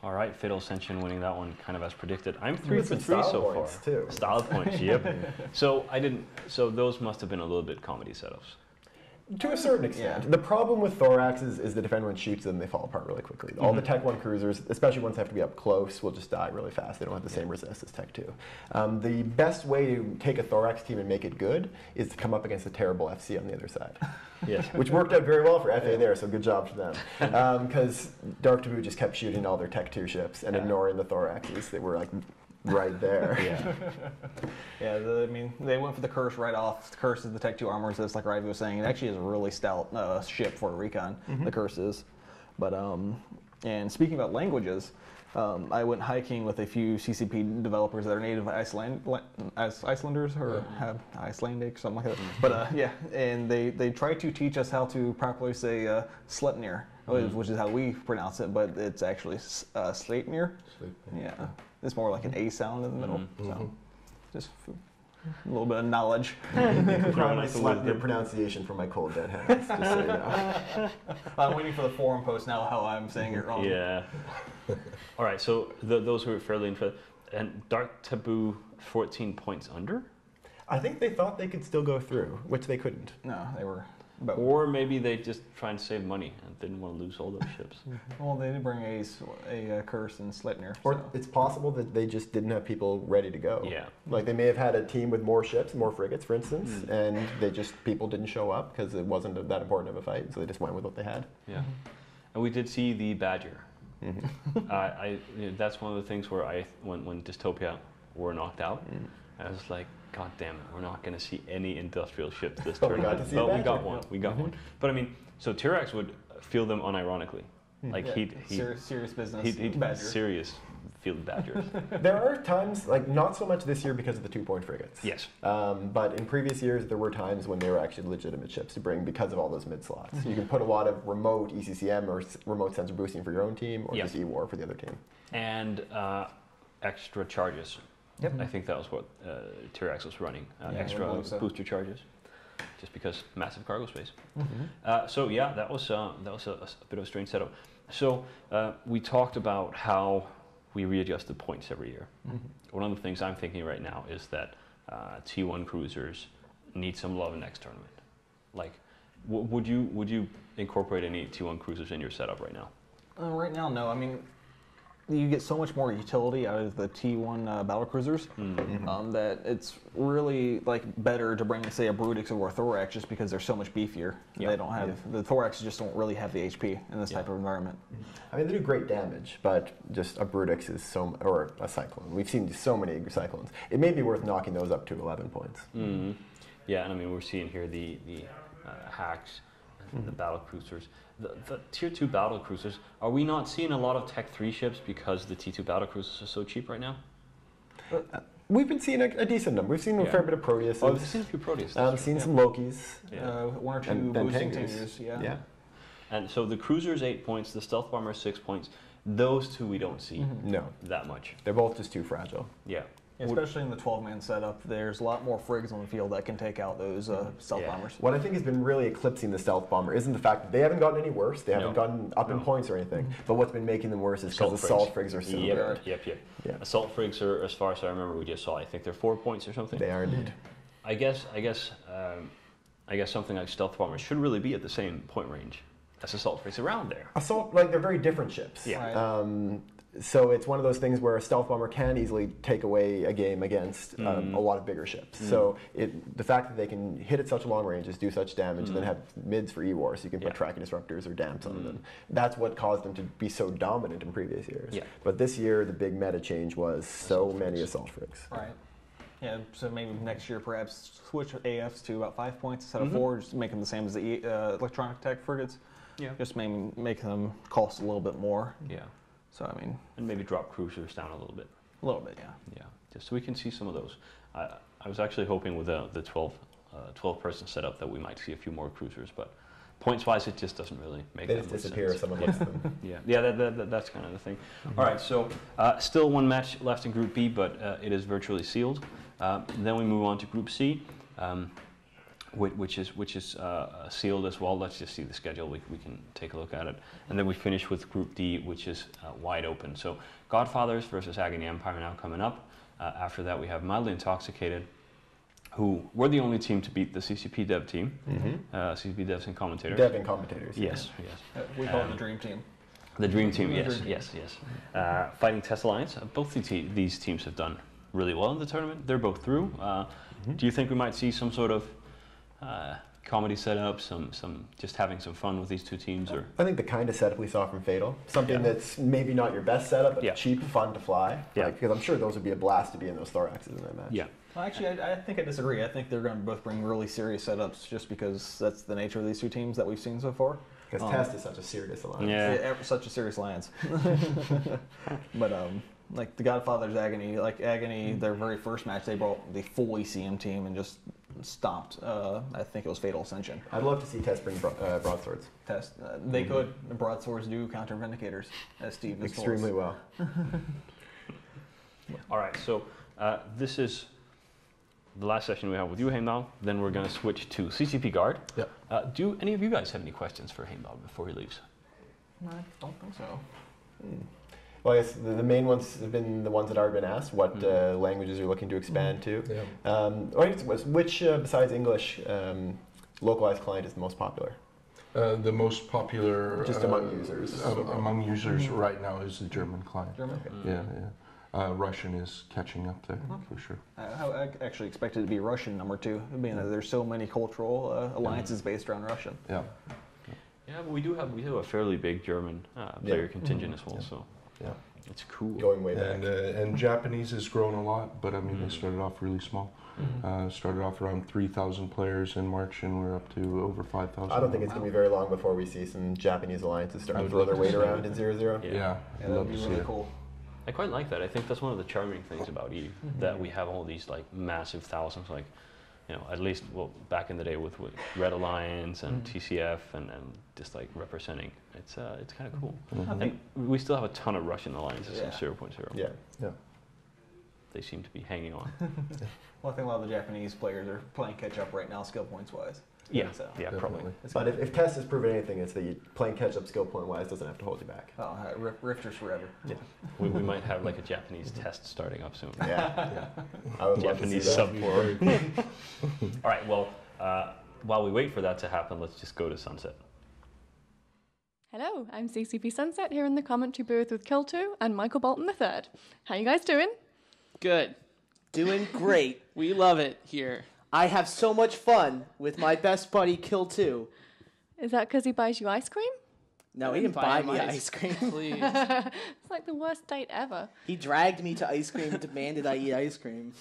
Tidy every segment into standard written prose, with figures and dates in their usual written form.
All right, Fatal Ascension winning that one kind of as predicted. I'm 3 for 3 so far. Too. Style points, yep. So so those must have been a little bit comedy setups. To a certain extent. The problem with thoraxes is that if anyone shoots them, they fall apart really quickly. All the Tech 1 cruisers, especially ones that have to be up close, will just die really fast. They don't have the same resist as Tech 2. The best way to take a thorax team and make it good is to come up against a terrible FC on the other side. Yes. Which worked out very well for FA there, so good job to them. Because Dark Taboo just kept shooting all their Tech 2 ships and ignoring the thoraxes. They were like right there. I mean, they went for the curse right off. The curse is the Tech 2 armors, as like Ivy was saying. It actually is a really stout ship for a recon, the curse is. But, and speaking about languages, I went hiking with a few CCP developers that are native Icelanders or have Icelandic, something like that. But and they try to teach us how to properly say Sleipnir, which is how we pronounce it, but it's actually Sleipnir. Yeah, it's more like an A sound in the middle. So just a little bit of knowledge. Probably select the pronunciation for my cold dead hands, just so you know. I'm waiting for the forum post now how I'm saying it wrong. Yeah. All right, so those who are fairly interested, and Dark Taboo 14 points under? I think they thought they could still go through, which they couldn't. No, they were. Or maybe they just try and save money and didn't want to lose all those ships. Well, they did bring a curse in Sleipnir. Or it's possible that they just didn't have people ready to go. Yeah. Like they may have had a team with more ships, more frigates, for instance, and people didn't show up because it wasn't that important of a fight, so they just went with what they had. Yeah. And we did see the Badger. That's one of the things where when Dystopia were knocked out, I was like, God damn it, we're not going to see any industrial ships this turn. But we got one. But I mean, so Tyrax would field them unironically. Like he'd serious business. He'd serious field Badgers. There are times, like not so much this year because of the 2-point frigates. Yes. But in previous years, there were times when they were actually legitimate ships to bring because of all those mid slots. You can put a lot of remote ECCM or remote sensor boosting for your own team, or just E-War for the other team. And extra charges. Yep. I think that was what Tyrax was running. Extra booster charges, just because massive cargo space. So yeah, that was a bit of a strange setup. So we talked about how we readjust the points every year. One of the things I'm thinking right now is that T1 cruisers need some love in next tournament. Like, would you incorporate any T1 cruisers in your setup right now? Right now, no. I mean, you get so much more utility out of the T1 battle cruisers that it's really like better to bring, say, a Brutix or a Thorax just because they're so much beefier. They don't have the Thoraxes just don't really have the HP in this type of environment. I mean, they do great damage, but just a Brutix is or a Cyclone. We've seen so many Cyclones. It may be worth knocking those up to 11 points. Yeah, and I mean we're seeing here the hacks and the battle cruisers. The tier 2 battle cruisers, are we not seeing a lot of Tech 3 ships because the T2 battle cruisers are so cheap right now? We've been seeing a decent number. We've seen a fair bit of Proteus. Oh, we've seen a few Proteus. Seen some Lokis. One or two boosting Tingers. Yeah. And so the cruiser's 8 points, the stealth bomber 6 points. Those two we don't see that much. They're both just too fragile. Yeah. Especially in the 12-man setup, there's a lot more frigs on the field that can take out those stealth bombers. What I think has been really eclipsing the stealth bomber isn't the fact that they haven't gotten any worse, they haven't gotten up in points or anything, but what's been making them worse is because assault frigs are so good. Yep. Assault frigs are, as far as I remember, we just saw, I think they're 4 points or something. They are indeed. I guess something like stealth bombers should really be at the same point range as assault frigs, around there. Assault, like they're very different ships. Yeah. So it's one of those things where a stealth bomber can easily take away a game against a lot of bigger ships. So the fact that they can hit at such long ranges, do such damage, and then have mids for E-War, so you can put tracking disruptors or damps on them. That's what caused them to be so dominant in previous years. But this year, the big meta change was so many assault frigs. Right. Yeah, so maybe next year perhaps switch AFs to about 5 points instead of 4, just make them the same as the electronic attack frigates. Yeah. Just maybe make them cost a little bit more. Yeah. So, I mean... And maybe drop cruisers down a little bit. A little bit, yeah. Yeah, just so we can see some of those. I was actually hoping with the 12-person setup that we might see a few more cruisers, but points-wise, it just doesn't really make that much sense. They just disappear if someone hits them. That's kind of the thing. All right, so still one match left in Group B, but it is virtually sealed. Then we move on to Group C. which is sealed as well. Let's just see the schedule. We can take a look at it, and then we finish with Group D, which is wide open. So Godfathers versus Agony Empire now coming up. After that, we have Mildly Intoxicated, who were the only team to beat the CCP Dev team. CCP Devs and Commentators. Dev and Commentators. Yes. We call it the Dream Team. The Dream Team, yes. Fighting Test Alliance. Both these teams have done really well in the tournament. They're both through. Do you think we might see some sort of comedy setup, some just having some fun with these two teams? Or I think the kind of setup we saw from Fatal, something that's maybe not your best setup, but cheap, fun to fly. Because I'm sure those would be a blast to be in those thoraxes in that match. Yeah. Well, actually, I think I disagree. I think they're going to both bring really serious setups, just because that's the nature of these two teams that we've seen so far. Because Test is such a serious alliance. Yeah. Such a serious alliance. But like the Godfather's Agony, their very first match, they brought the full ECM team and just stopped. I think it was Fatal Ascension. I'd love to see Test bring broadswords. Test. They could. The broadswords do counter Vindicators, as Steve has told us. Extremely well. All right, so this is the last session we have with you, Heimdall. Then we're going to switch to CCP Guard. Yep. Do any of you guys have any questions for Heimdall before he leaves? No, I don't think so. Well, I guess the main ones have been the ones that already been asked. What languages you're looking to expand to? Or I guess which besides English, localized client is the most popular? The most popular just among users. Right now is the German client. German? Okay. Yeah. Russian is catching up there for sure. I actually expected it to be Russian number 2, being that there's so many cultural alliances based around Russian. Yeah. Yeah, but we do have a fairly big German player contingent as well. So it's cool. Going way back. And Japanese has grown a lot, but I mean they started off really small. Started off around 3,000 players in March, and we're up to over 5,000. I don't think it's going to be very long before we see some Japanese alliances starting to throw their weight around in 0-0. Yeah, that would be really cool. I quite like that. I think that's one of the charming things about EVE, that we have all these like massive thousands, like, at least back in the day with Red Alliance and TCF and just like representing. It's kind of cool. And we still have a ton of Russian alliances in 0.0. Yeah. They seem to be hanging on. Well, I think a lot of the Japanese players are playing catch up right now, skill points wise. Yeah, So, probably. But if Test has proven anything, it's that playing catch-up skill point-wise doesn't have to hold you back. Oh, Rifters forever. Yeah. We might have like a Japanese test starting up soon. Yeah. I would love to see Japanese that. support. All right, well, while we wait for that to happen, let's just go to Sunset. Hello, I'm CCP Sunset here in the commentary booth with Kill2 and Michael Bolton III. How you guys doing? Good. Doing great. We love it here. I have so much fun with my best buddy Kill2. Is that because he buys you ice cream? No, he didn't buy me ice cream. Please. It's like the worst date ever. He dragged me to ice cream and demanded I eat ice cream.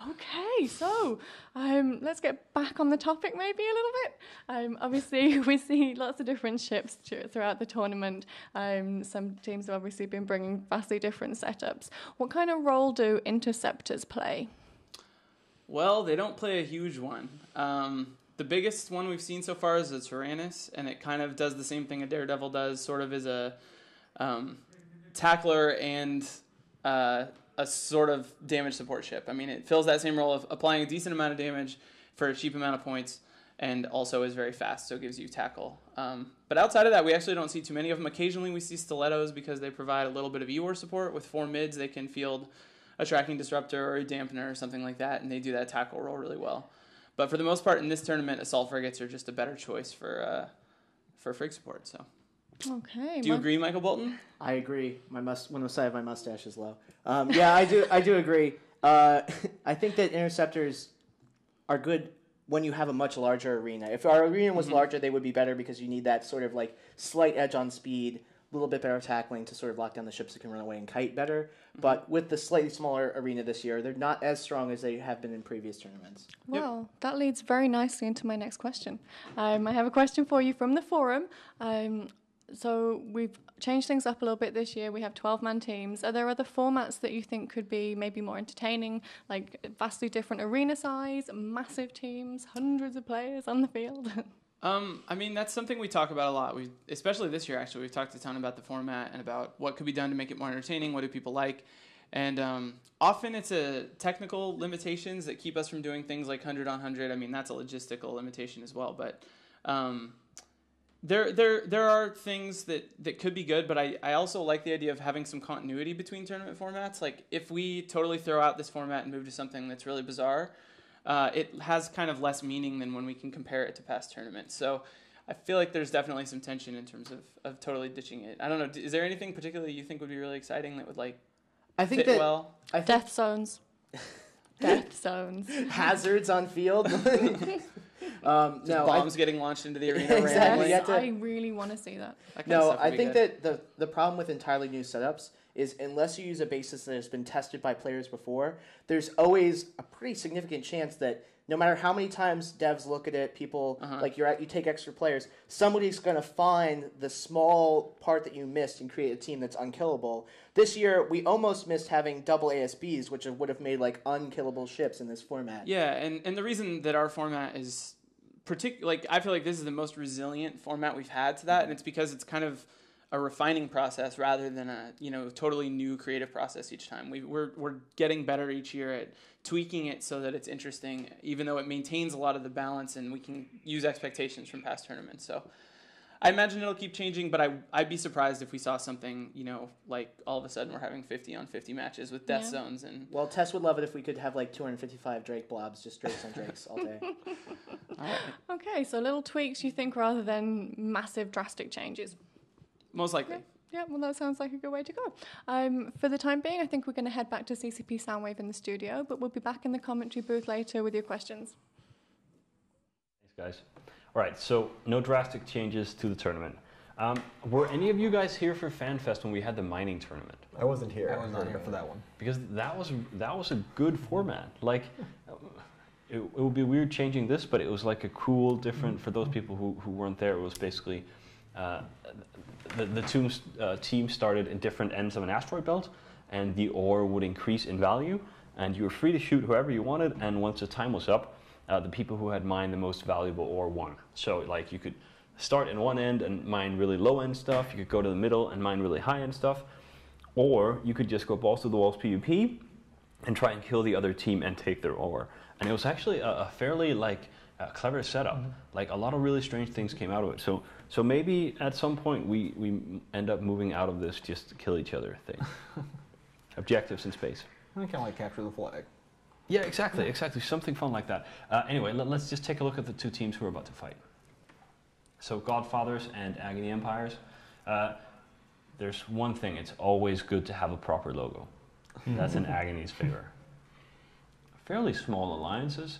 Okay, so let's get back on the topic maybe a little bit. Obviously, we see lots of different ships throughout the tournament. Some teams have obviously been bringing vastly different setups. What kind of role do interceptors play? Well, they don't play a huge one. The biggest one we've seen so far is a Tyrannus, and it kind of does the same thing a Daredevil does, sort of as a tackler and a sort of damage support ship. I mean, it fills that same role of applying a decent amount of damage for a cheap amount of points, and also is very fast, so it gives you tackle. But outside of that, we actually don't see too many of them. Occasionally we see Stilettos because they provide a little bit of EWAR support. With 4 mids, they can field a tracking disruptor or a dampener or something like that, and they do that tackle role really well. But for the most part, in this tournament, assault frigates are just a better choice for frig support. So, okay. Do you agree, Michael Bolton? I agree. One side of my mustache is low. Yeah, I do agree. I think that interceptors are good when you have a much larger arena. If our arena was larger, they would be better because you need that sort of like slight edge on speed, a little bit better tackling to sort of lock down the ships that can run away and kite better. But with the slightly smaller arena this year, they're not as strong as they have been in previous tournaments. Well, that leads very nicely into my next question. I have a question for you from the forum. So we've changed things up a little bit this year. We have 12-man teams. Are there other formats that you think could be maybe more entertaining, like vastly different arena size, massive teams, hundreds of players on the field? I mean, that's something we talk about a lot. Especially this year, actually, we've talked a ton about the format and about what could be done to make it more entertaining. What do people like? And often it's a technical limitations that keep us from doing things like 100 on 100. I mean, that's a logistical limitation as well. But there are things that could be good, but I also like the idea of having some continuity between tournament formats. Like, if we totally throw out this format and move to something that's really bizarre, it has kind of less meaning than when we can compare it to past tournaments. So I feel like there's definitely some tension in terms of totally ditching it. I don't know. Is there anything particularly you think would be really exciting that would fit well? Death zones. Death zones. Hazards on field. No, bombs getting launched into the arena. Exactly. I really want to see that. No, I think that the problem with entirely new setups is unless you use a basis that has been tested by players before, there's always a pretty significant chance that no matter how many times devs look at it, people you take extra players, somebody's going to find the small part that you missed and create a team that's unkillable. This year, we almost missed having double ASBs, which would have made unkillable ships in this format. Yeah, and the reason that our format is I feel like this is the most resilient format we've had to that, and it's because it's kind of a refining process rather than a totally new creative process each time. We're getting better each year at tweaking it so that it's interesting, even though it maintains a lot of the balance, and we can use expectations from past tournaments. So I imagine it'll keep changing, but I'd be surprised if we saw something, like all of a sudden we're having 50 on 50 matches with death zones. And well, Tess would love it if we could have 255 Drake blobs, just Drakes on Drakes all day. All right. Okay, so little tweaks you think rather than massive drastic changes. Most likely. Yeah, well, that sounds like a good way to go. For the time being, I think we're going to head back to CCP Soundwave in the studio, but we'll be back in the commentary booth later with your questions. Thanks, guys. All right, so no drastic changes to the tournament. Were any of you guys here for FanFest when we had the mining tournament? I wasn't here. I was not here for that one. Because that was a good format. It would be weird changing this, but it was a cool, different, for those people who weren't there, it was basically the team started in different ends of an asteroid belt, and the ore would increase in value, and you were free to shoot whoever you wanted, and once the time was up, the people who had mined the most valuable ore won. So you could start in one end and mine really low end stuff, you could go to the middle and mine really high end stuff, or you could just go balls to the walls PvP and try and kill the other team and take their ore. And it was actually a fairly clever setup. A lot of really strange things came out of it. So maybe at some point we end up moving out of this just to kill each other thing. Objectives in space. Kind of like capture the flag. Yeah, exactly. Something fun like that. Anyway, let's just take a look at the two teams who are about to fight. So Godfathers and Agony Empires. There's one thing, it's always good to have a proper logo. That's in Agony's favor. Fairly small alliances.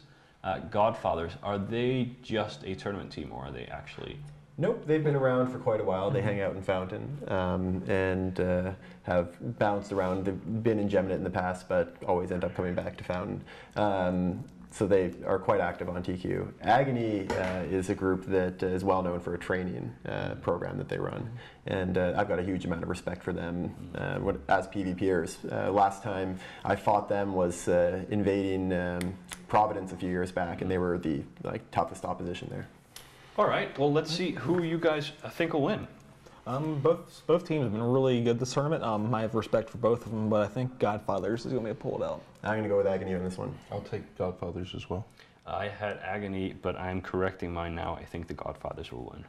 Godfathers, are they just a tournament team, or are they actually... Nope, they've been around for quite a while. They hang out in Fountain and have bounced around. They've been in Geminate in the past, but always end up coming back to Fountain. So they are quite active on TQ. Agony is a group that is well known for a training program that they run. And I've got a huge amount of respect for them as PvPers. Last time I fought them was invading Providence a few years back, and they were the toughest opposition there. All right, well, let's see who you guys think will win. Both teams have been really good this tournament. I have respect for both of them, but I think Godfathers is going to be pull it out. I'm going to go with Agony on this one. I'll take Godfathers as well. I had Agony, but I'm correcting mine now. I think the Godfathers will win.